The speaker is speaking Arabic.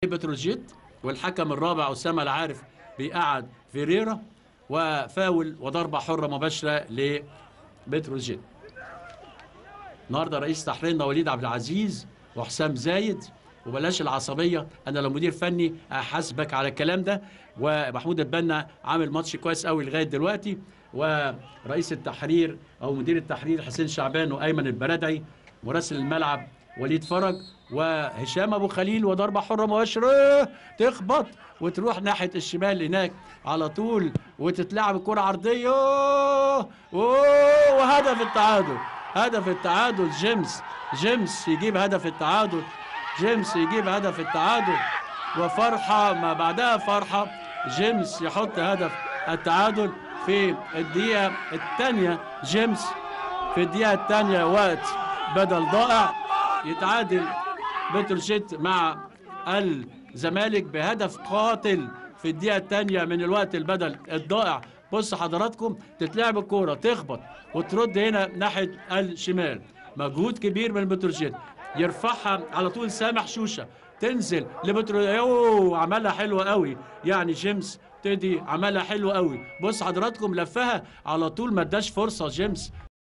بتروجيت، والحكم الرابع أسامة العارف بيقعد فيريرا، وفاول وضربة حرة مباشرة لبتروجيت. النهارده رئيس تحريرنا وليد عبد العزيز وحسام زايد، وبلاش العصبيه، انا لو مدير فني احاسبك على الكلام ده. ومحمود البنا عامل ماتش كويس قوي لغايه دلوقتي، ورئيس التحرير او مدير التحرير حسين شعبان وايمن البرادعي، مراسل الملعب وليد فرج وهشام ابو خليل، وضربه حره مباشره تخبط وتروح ناحيه الشمال هناك على طول، وتتلعب الكره عرضيه. وهدف التعادل، هدف التعادل. جيمس يجيب هدف التعادل، جيمس يجيب هدف التعادل، وفرحة ما بعدها فرحة. جيمس يحط هدف التعادل في الدقيقة الثانية، جيمس في الدقيقة الثانية وقت بدل ضائع، يتعادل بتروجيت مع الزمالك بهدف قاتل في الدقيقة الثانية من الوقت البدل الضائع. بص حضراتكم، تتلعب الكورة تخبط وترد هنا ناحية الشمال، مجهود كبير من بتروجيت، يرفعها على طول سامح شوشة، تنزل لبترو، عملها حلوة قوي يعني جيمس تدي، عملها حلوة قوي. بص حضراتكم، لفها على طول، ما اداش فرصة جيمس